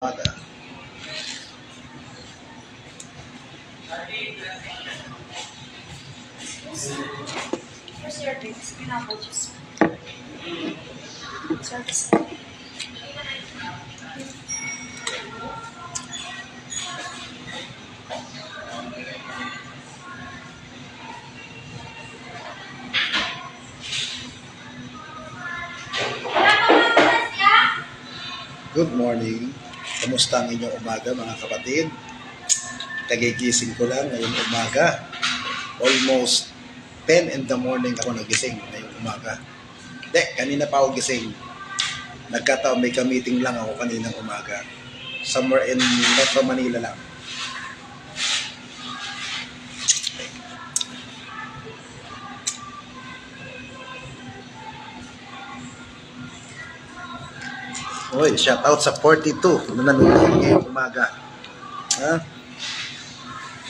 umaga. Where's your drinks? Pineapple juice. Service. Good morning. Kamusta ang inyong umaga mga kapatid? Kagigising ko lang ngayong umaga. Almost 10 in the morning ako nagising ngayong umaga. Kanina pa ako gising. Nagkataon may ka-meeting lang ako kaninang umaga. Somewhere in Metro Manila lang. Oy, shout out sa 42 na nanonood ngayong umaga. Ha?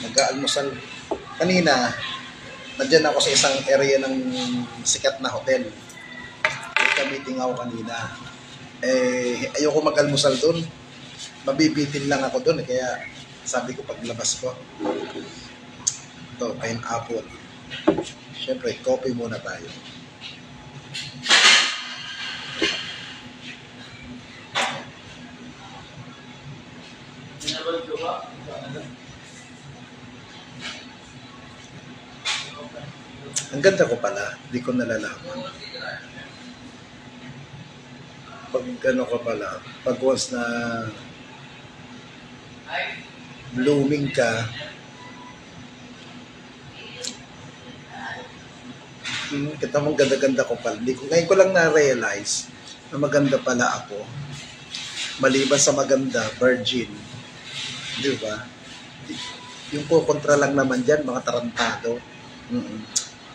Nag-aalmusal. Kanina, nandiyan ako sa isang area ng sikat na hotel. May ka-meeting ako kanina. Ayoko mag-almusal doon. Mabibitin lang ako doon. Kaya sabi ko paglabas ko, ito, pineapple. Siyempre, coffee muna tayo. Ang ganda ko pala, hindi ko nalalaman. Pag ano ko pala, pag once na blooming ka, kita mong ganda-ganda ko pala. Ngayon ko lang na-realize na maganda pala ako. Maliban sa maganda, virgin. Di ba? Yung kukontra lang naman dyan, mga tarantado.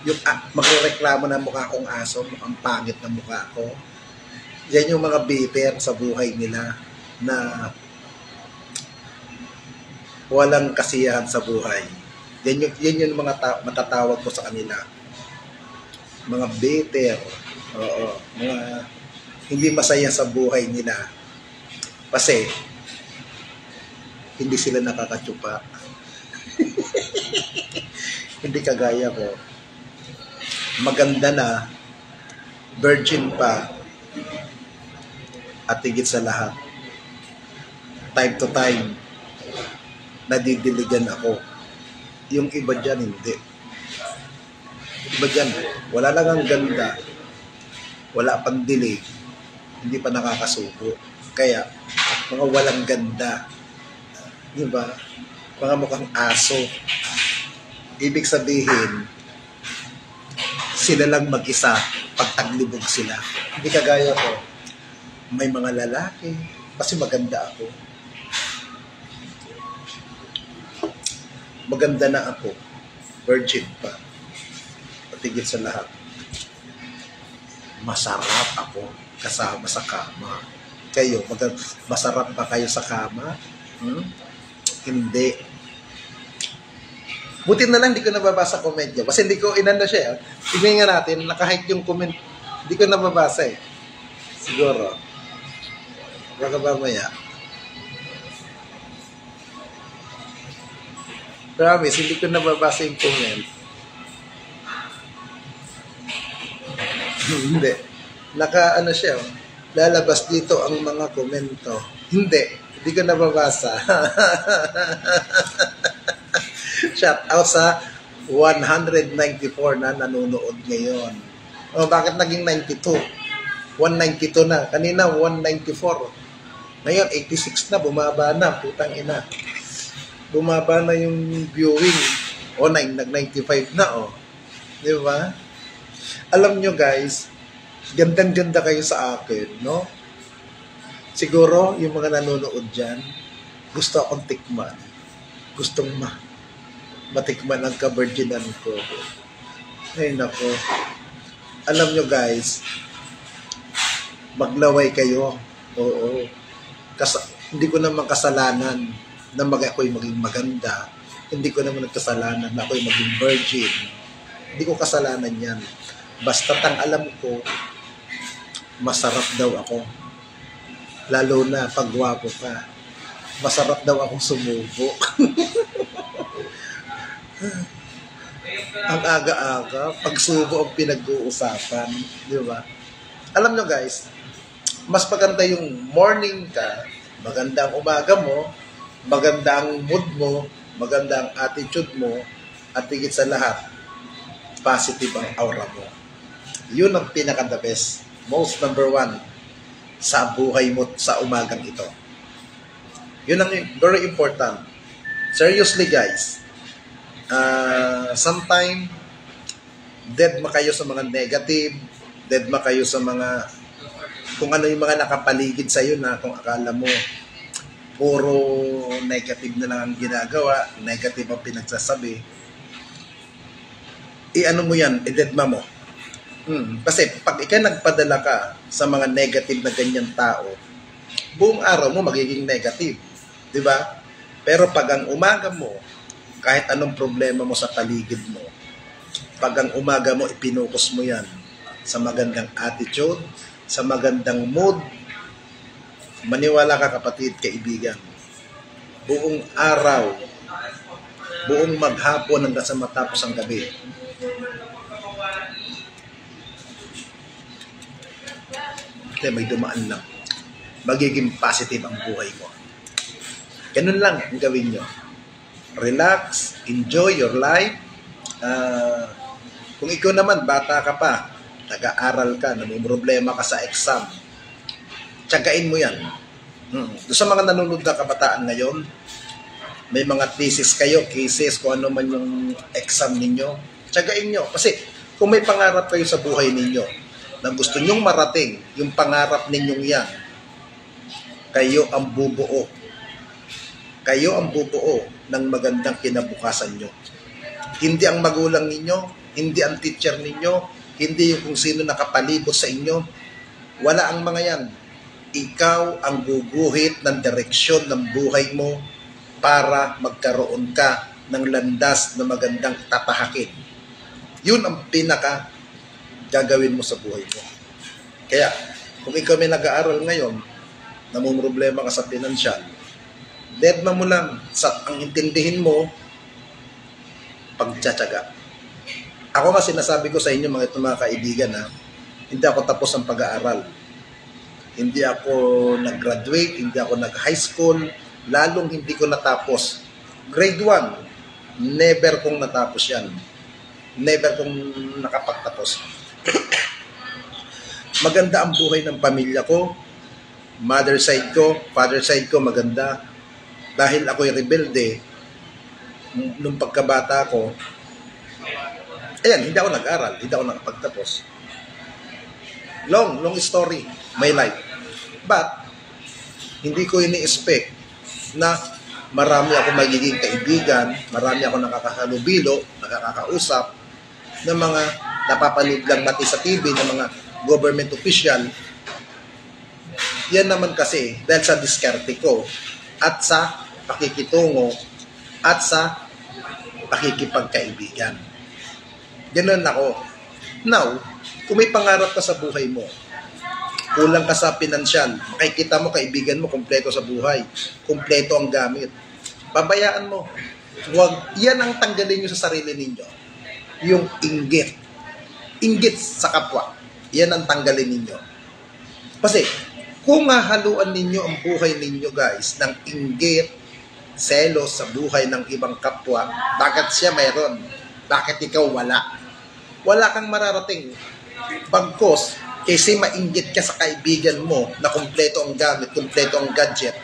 Yung magreklamo na mukha kong aso, mukhang pangit na mukha ko. Yan yung mga bitter sa buhay nila na walang kasiyahan sa buhay. Yan yung mga matatawag ko sa kanila. Mga bitter. Oo. Mga hindi masaya sa buhay nila. Kasi hindi sila nakakatsupa. Hindi kagaya ko. Maganda na, virgin pa, at higit sa lahat, time to time, nadidiligan ako. Yung iba dyan, hindi. Iba dyan, wala lang ang ganda, wala pang dilig, hindi pa nakakasubo. Kaya, mga walang ganda, di ba? Mga mukhang aso. Ibig sabihin, sila lang mag-isa pag taglibog sila. Hindi kagaya ko. May mga lalaki. Kasi maganda ako. Maganda na ako. Virgin pa. Patigil sa lahat. Masarap ako kasama sa kama. Kayo, masarap ba kayo sa kama? Hindi. Buti na lang hindi ko nababasa comment niya. Kasi hindi ko inanda siya. Tingnan nga natin, naka-hide yung comment. Hindi ko nababasa eh. Siguro. Baka mamaya. Promise, hindi ko nababasa yung comment. Hindi. Naka-ano siya. Lalabas dito ang mga komento. Hindi ko nababasa. Shout out sa 194 na nanonood ngayon. Oh, bakit naging 92? 192 na. Kanina 194. Ngayon 86 na, bumaba na, putang ina. Bumaba na yung viewing. Nag-95 na oh. 'Di ba? Alam nyo guys, gandang-ganda kayo sa akin, no? Siguro yung mga nanonood diyan, gusto akong tikman. Gustong matikman ang ka-virginan ko. Ay nako. Alam nyo guys, maglaway kayo. Oo. Hindi ko naman kasalanan na ako'y maging maganda. Hindi ko naman nagkasalanan na ako'y maging virgin. Hindi ko kasalanan yan. Basta't ang alam ko, masarap daw ako. Lalo na pag gwapo ka. Masarap daw akong sumubo. Ang aga-aga, pagsubo ang pinag-uusapan. Di ba? Alam nyo guys, mas maganda yung morning ka, maganda ang umaga mo, maganda ang mood mo, maganda ang attitude mo, at higit sa lahat, positive ang aura mo. Yun ang pinaka-the best. Most number one sa buhay mo sa umagang ito. Yun ang very important. Seriously guys, sometime dead ma kayo sa mga negative, dead ma kayo sa mga kung ano yung mga nakapaligid sa iyo na kung akala mo puro negative na lang ang ginagawa, negative ang pinagsasabi, i-ano mo yan, i-deadma mo. Kasi pag ikaw nagpadala ka sa mga negative na ganyan tao, buong araw mo magiging negative. Di ba? Pero pag ang umaga mo, kahit anong problema mo sa paligid mo, pag ang umaga mo, ipinukus mo yan sa magandang attitude, sa magandang mood, maniwala ka kapatid, kaibigan, buong araw, buong maghapon hanggang sa matapos ang gabi, may dumaan lang, magiging positive ang buhay mo. Ganun lang ang gawin nyo. Relax, enjoy your life. Kung ikaw naman, bata ka pa, nag-aaral ka, namumroblema ka sa exam, tiyagain mo yan. Doon sa mga nanonood na kabataan ngayon, may mga thesis kayo, cases, kung ano man yung exam ninyo, tiyagain nyo. Kasi kung may pangarap kayo sa buhay ninyo, na gusto nyong marating, yung pangarap ninyong yan, kayo ang bubuo. Kayo ang bubuo ng magandang kinabukasan nyo. Hindi ang magulang ninyo, hindi ang teacher ninyo, hindi yung kung sino nakapalibot sa inyo. Wala ang mga yan. Ikaw ang guguhit ng direksyon ng buhay mo para magkaroon ka ng landas na magandang tatahakin. Yun ang pinaka gagawin mo sa buhay mo. Kaya, kung ikaw may nag-aaral ngayon, namumroblema ka sa pinansyal, deadma mo lang sa ang intindihin mo, pagtsatsaga. Ako nga sinasabi ko sa inyo mga itong mga kaibigan na hindi ako tapos ang pag-aaral. Hindi ako nag-graduate, hindi ako nag-high school, lalong hindi ko natapos. Grade 1, never kong natapos yan. Never kong nakapagtapos. Maganda ang buhay ng pamilya ko, mother side ko, father side ko maganda. Dahil ako'y rebelde, nung pagkabata ko, ayan, hindi ako nag-aral, hindi ako nakapagtapos. Long story, my life. But, hindi ko ini-expect na marami ako magiging kaibigan, marami ako nakakahalubilo, nakakausap, ng mga napapanood lang natin sa TV, ng mga government official. Yan naman kasi, dahil sa diskarte ko, at sa pakikitungo, at sa pakikipagkaibigan. Ganun ako. Now, kung may pangarap ka sa buhay mo, kulang ka sa pinansyal, makikita mo kaibigan mo, kompleto sa buhay, kompleto ang gamit. Pabayaan mo. Huwag, yan ang tanggalin nyo sa sarili ninyo. Yung inggit. Inggit sa kapwa. Yan ang tanggalin ninyo. Kasi, kung hahaluan ninyo ang buhay ninyo guys, ng inggit, selos sa buhay ng ibang kapwa, bakit siya mayroon? Bakit ikaw wala? Wala kang mararating. Bagkos, kasi mainggit ka sa kaibigan mo na kumpleto ang gamit, kumpleto ang gadget.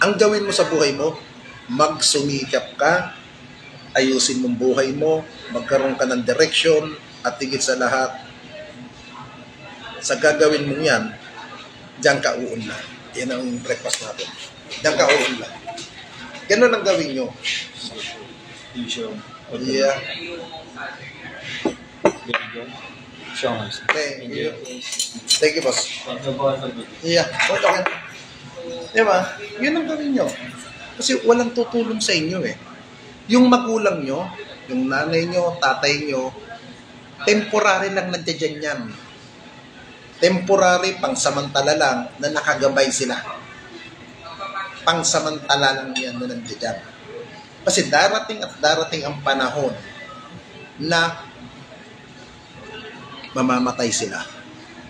Ang gawin mo sa buhay mo, magsumikap ka, ayusin mong buhay mo, magkaroon ka ng direksyon, at higit sa lahat, sa gagawin mong yan, diyan ka uunlad. Yan ang breakfast natin. Diyan ka uunlad. Ganun ang gawin nyo. Yeah. Thank you, boss. Yeah. Okay. Diba? Yun ang gawin nyo. Kasi walang tutulong sa inyo eh. Yung magulang nyo, yung nanay nyo, tatay nyo, temporary lang nandiyan yan. Temporary, pangsamantala lang na nakagabay sila. pangsamantala lang yan na nandiyan. Kasi darating at darating ang panahon na mamamatay sila.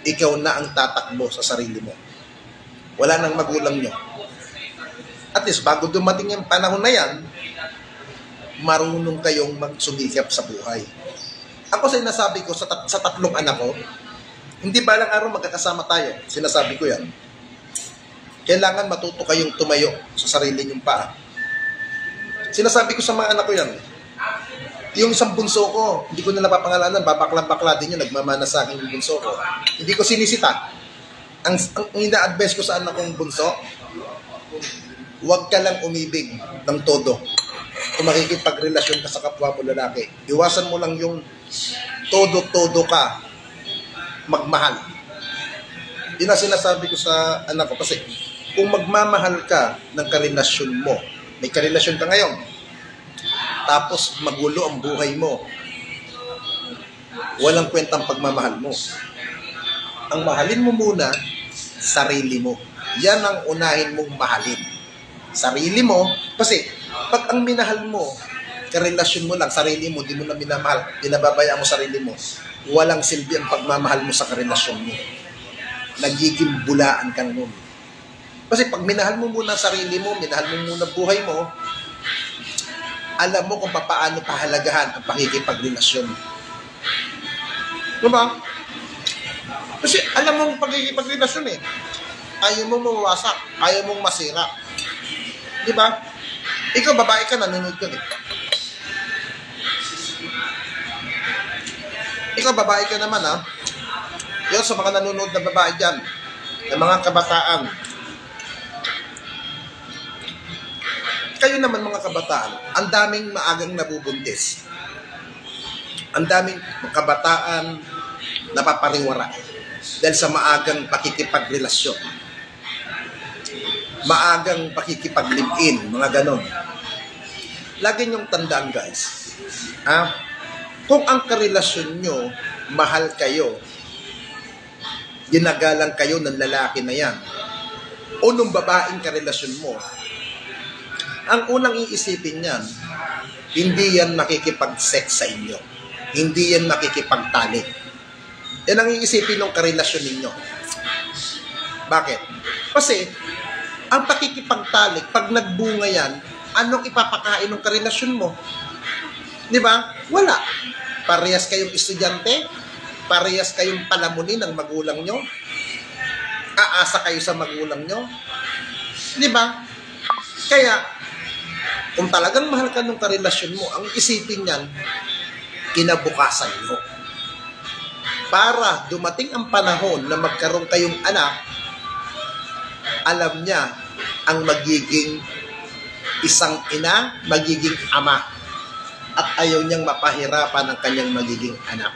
Ikaw na ang tatakbo sa sarili mo. Wala nang magulang nyo. At least, bago dumating yung panahon na yan, marunong kayong magsumikap sa buhay. Ako sinasabi ko sa tatlong anak ko, hindi balang araw magkakasama tayo. Sinasabi ko yan. Kailangan matuto kayong tumayo sa sarili nyong paa. Sinasabi ko sa mga anak ko yan. Yung isang bunso ko, hindi ko na napapangalanan, babakla-bakla din yun, nagmamana sa akin yung bunso ko. Hindi ko sinisita. Ang ina-advise ko sa anak kong bunso, huwag ka lang umibig ng todo. Kung makikipagrelasyon ka sa kapwa mo lalaki, iwasan mo lang yung todo-todo ka magmahal. Yun ang sinasabi ko sa anak ko kasi kung magmamahal ka ng karelasyon mo, may karelasyon ka ngayon, tapos magulo ang buhay mo, walang kwentang pagmamahal mo. Ang mahalin mo muna, sarili mo. Yan ang unahin mong mahalin. Sarili mo, kasi pag ang minahal mo, karelasyon mo lang, sarili mo, di mo na minamahal, pinababayaan mo sarili mo, walang silbi ang pagmamahal mo sa karelasyon mo. Nagiging bulaan ka nun. Kasi pag minahal mo muna sarili mo, minahal mo muna buhay mo, alam mo kung paano pahalagahan ang pakikipagrelasyon. Diba? Kasi alam mo ang pakikipagrelasyon eh. Ayaw mong mawasak, ayaw mong masira. Diba? Ikaw babae ka, nanonood ka eh. Ikaw babae ka naman ha. Yun sa mga nanonood na babae dyan, ng mga kabataan. Kayo naman mga kabataan, ang daming maagang nabubuntis. Ang daming kabataan napapariwara dahil sa maagang pakikipagrelasyon. Maagang pakikipag-live-in, mga ganon. Lagi niyong tandaan guys, kung ang karelasyon nyo, mahal kayo, ginagalang kayo ng lalaki na yan, o nung babaeng karelasyon mo, ang unang iisipin niyan, hindi yan makikipag-sex sa inyo. Hindi yan makikipagtalik. Yan ang iisipin ng karelasyon ninyo. Bakit? Kasi, ang pakikipagtalik, pag nagbunga yan, anong ipapakain ng karelasyon mo? Di ba? Wala. Parehas kayong estudyante, parehas kayong palamunin ng magulang nyo, aasa kayo sa magulang nyo. Di ba? Kaya, kung talagang mahal ka ng karelasyon mo, ang isipin niyan, kinabukasan nyo. Para dumating ang panahon na magkaroon kayong anak, alam niya ang magiging isang ina, magiging ama. At ayaw niyang mapahirapan ang kanyang magiging anak.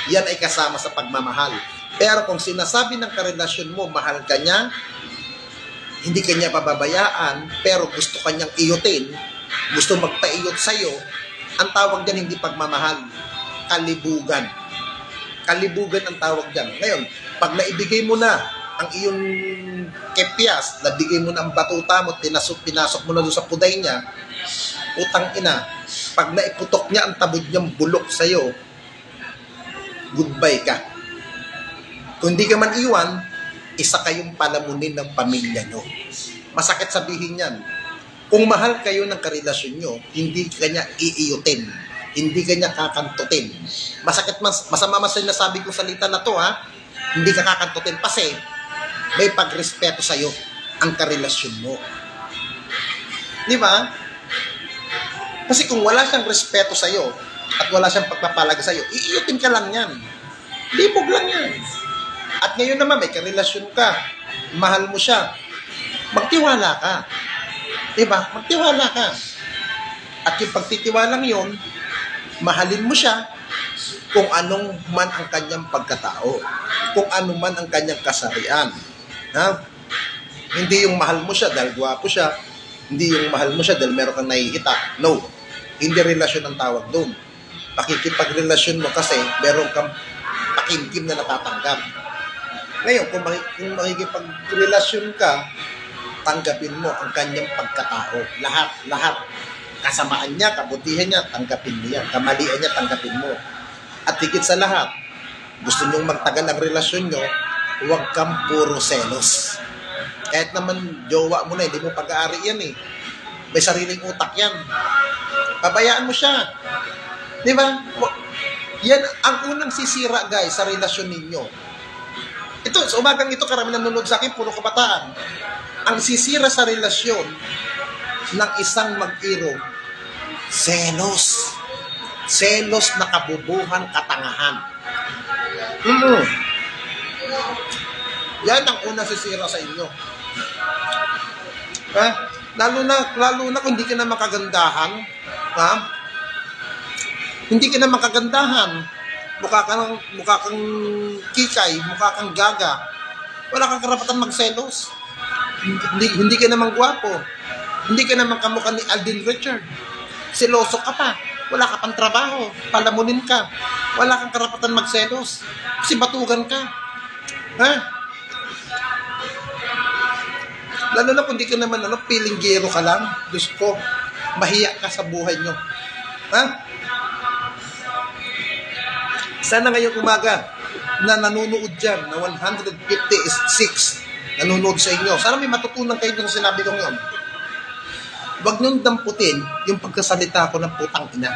Yan ay kasama sa pagmamahal. Pero kung sinasabi ng karelasyon mo, mahal ka niya, hindi kanya pababayaan, pero gusto kanyang iyutin, gusto magpaiyot sa'yo, ang tawag dyan hindi pagmamahal, kalibugan. Kalibugan ang tawag dyan. Ngayon, pag naibigay mo na ang iyong kepyas, nabigay mo na ang batuta mo, pinasok mo na doon sa puday niya, utang ina, pag naiputok niya ang tabod niyang bulok sa'yo, goodbye ka. Kung hindi ka man iwan, isa kayong palamunin ng pamilya nyo. Masakit sabihin yan. Kung mahal kayo ng karelasyon nyo, hindi kanya iiyutin. Hindi kanya kakantutin. Masakit, masama mas sinasabi kong salita na to ha. Hindi ka kakantutin kasi may pagrespeto sa'yo ang karelasyon mo. Di ba? Kasi kung wala siyang respeto sa'yo at wala siyang pagpapalaga sa'yo, iiyutin ka lang yan. Libog lang yan. At ngayon naman, may karelasyon ka. Mahal mo siya. Magtiwala ka. Diba? Magtiwala ka. At yung pagtitiwalang yun, mahalin mo siya kung anong man ang kanyang pagkatao. Kung ano man ang kanyang kasarian. Ha? Hindi yung mahal mo siya dahil gwapo siya. Hindi yung mahal mo siya dahil meron kang nakikita. No. Hindi relasyon ang tawag doon. Pakikipagrelasyon mo kasi meron kang pakimkim na natatanggap. Ngayon, kung makikipagrelasyon ka tanggapin mo ang kanyang pagkatao. Lahat, lahat. Kasamaan niya, kabutihan niya, tanggapin niya. Kamalian niya, tanggapin mo. At higit sa lahat, gusto niyong magtagal ang relasyon niyo, huwag kang puro selos. Kahit naman jowa mo na, hindi mo pag-aari yan eh. May sariling utak yan. Pabayaan mo siya. Di ba? Yan ang unang sisira, guys, sa relasyon ninyo. Ito, sa umagang ito, karami nanonood sa akin, puro kabataan. Ang sisira sa relasyon ng isang mag-irog, selos. Selos na kabubuhan, katangahan. Yan ang unang sisira sa inyo. Ha? Lalo na kung hindi ka na makagandahan, ha? Hindi ka na makagandahan. Mukha kang kikay, mukha kang gaga. Wala kang karapatan magselos. Hindi ka naman gwapo. Hindi ka naman kamukha ni Alden Richard. Seloso ka pa. Wala ka pang trabaho. Palamunin ka. Wala kang karapatan magselos. Kasi batugan ka. Ha? Lalo na kung di ka naman pilinggero ka lang. Diyos ko, mahiya ka sa buhay nyo. Ha? Sana ngayong umaga na nanonood dyan, na 156 nanonood sa inyo. Sana may matutunan kayo ng sinabi ko ngayon. Huwag niyong damputin yung pagkasalita ko ng putang ina.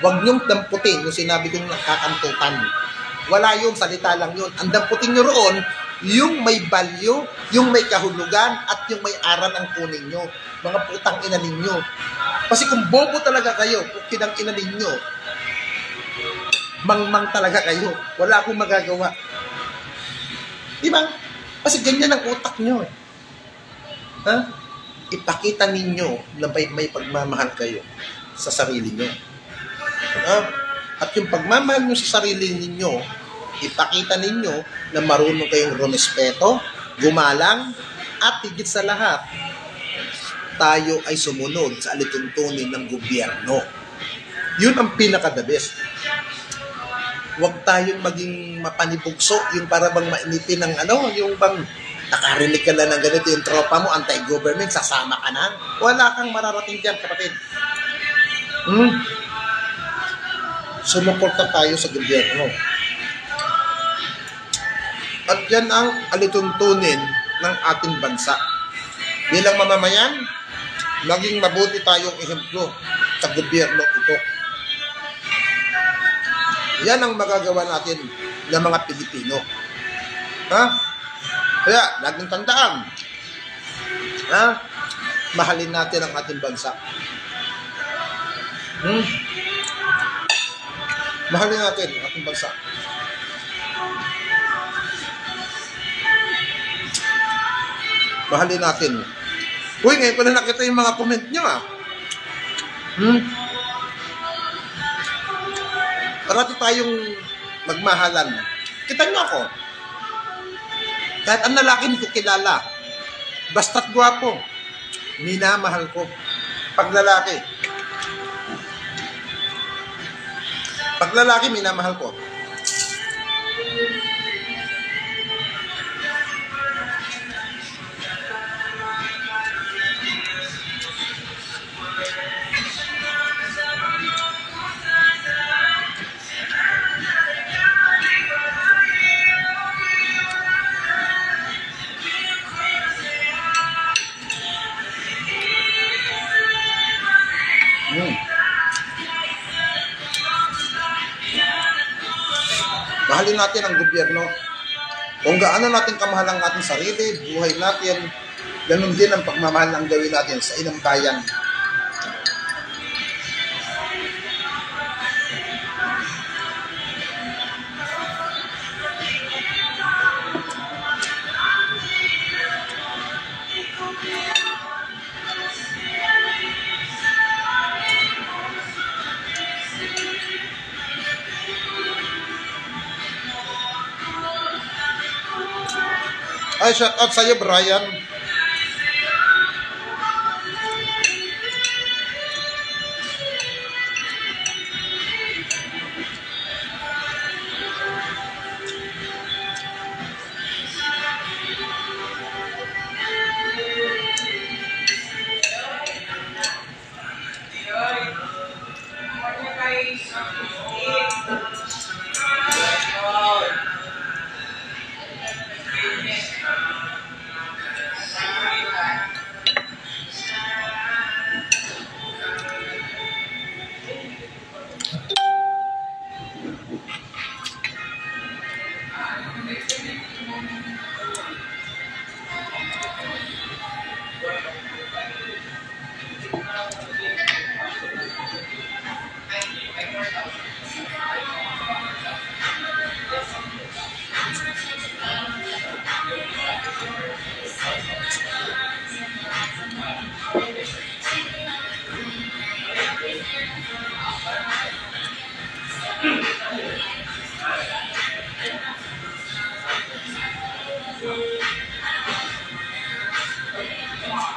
Huwag niyong damputin yung sinabi kong nakakantutan. Wala yun, salita lang yun. Ang damputin nyo roon, yung may value, yung may kahulugan, at yung may aral ang kunin nyo. Mga putang ina ninyo. Kasi kung bobo talaga kayo, kung kinang ina ninyo, mangmang talaga kayo. Wala akong magagawa. Diba? Kasi ganyan ang utak nyo eh. Ha? Ipakita ninyo na may pagmamahal kayo sa sarili nyo. Ha? At yung pagmamahal nyo sa sarili ninyo, ipakita ninyo na marunong kayong rumespeto, gumalang, at higit sa lahat, tayo ay sumunod sa alituntunin ng gobyerno. Yun ang pinaka-the best. Huwag tayong maging mapanibugso, yung para bang mainitin ng yung bang nakarinig ka lang ng ganito, yung tropa mo, anti-government, sasama ka na. Wala kang mararating dyan, kapatid. Sumuporta tayo sa gobyerno. At yan ang alituntunin ng ating bansa. Bilang mamamayan, maging mabuti tayong ehemplo sa gobyerno ito. Yan ang magagawa natin ng mga Pilipino. Ha? Kaya, laging tandaan. Ha? Mahalin natin ang ating bansa. Mahalin natin ang ating bansa. Mahalin natin. Uy, ngayon ko na nakita yung mga comment nyo Parati tayong magmahalan. Kita nyo ako. Kahit ang lalaki hindi ko kilala, basta't gwapo, minamahal ko. Pag lalaki, minamahal ko. Mahalin natin ang gobyerno. Kung gaano natin kamahal ang ating sarili, buhay natin, ganun din ang pagmamahal ang gawin natin sa inang bayan. Ay, shout out sa'yo, Brian.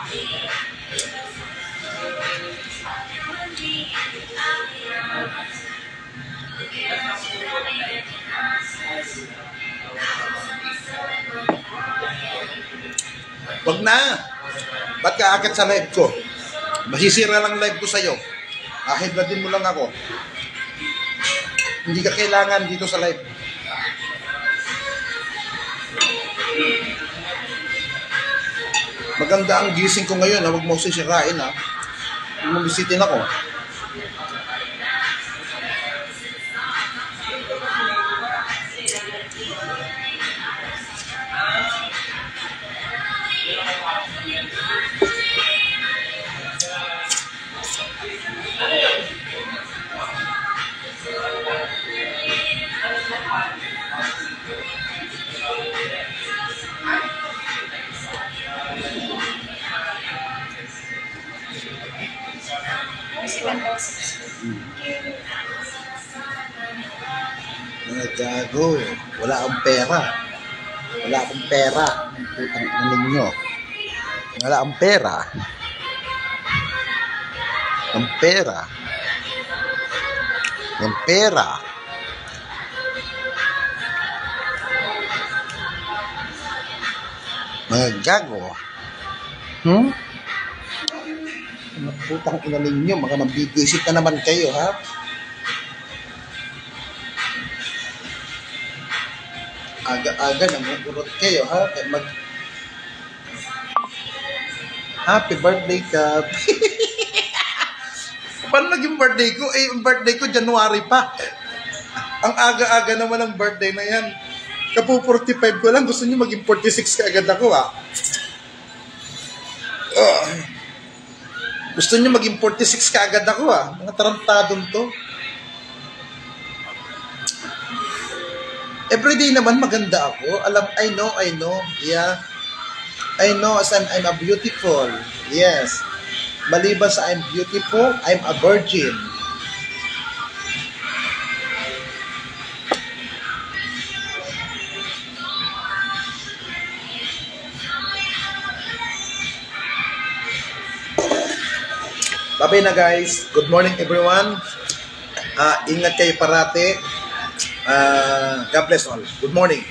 Wag na. Ba't ka akit sa live ko? Masisira lang live ko sa'yo. Ahibladin mo lang ako. Hindi ka kailangan dito sa live. Maganda ang gising ko ngayon. Huwag mo sisirain ha. Huwag mo bisitin ako. Mga gago. Wala akong pera. Wala akong pera. Putang ina ninyo. Wala akong pera. Ang pera. Ang pera. Mga gago. Mga putang ina ninyo. Mga mabibwisit na naman kayo, ha? Aga-aga namumurot kayo, ha? Happy birthday, Kap. Paano naging birthday ko? Eh, yung birthday ko, January pa. Ang aga-aga naman ang birthday na yan. Kapo 45 ko lang. Gusto niyo maging 46 ka agad ako, ha? Gusto niyo maging 46 ka agad ako, ha? Mga tarantadong to. Everyday naman maganda ako. I know. Yeah. I know as I'm a beautiful. Yes. Maliban sa I'm beautiful, I'm a virgin. Bye na guys. Good morning everyone. Ingat kayo parati. God bless all. Good morning.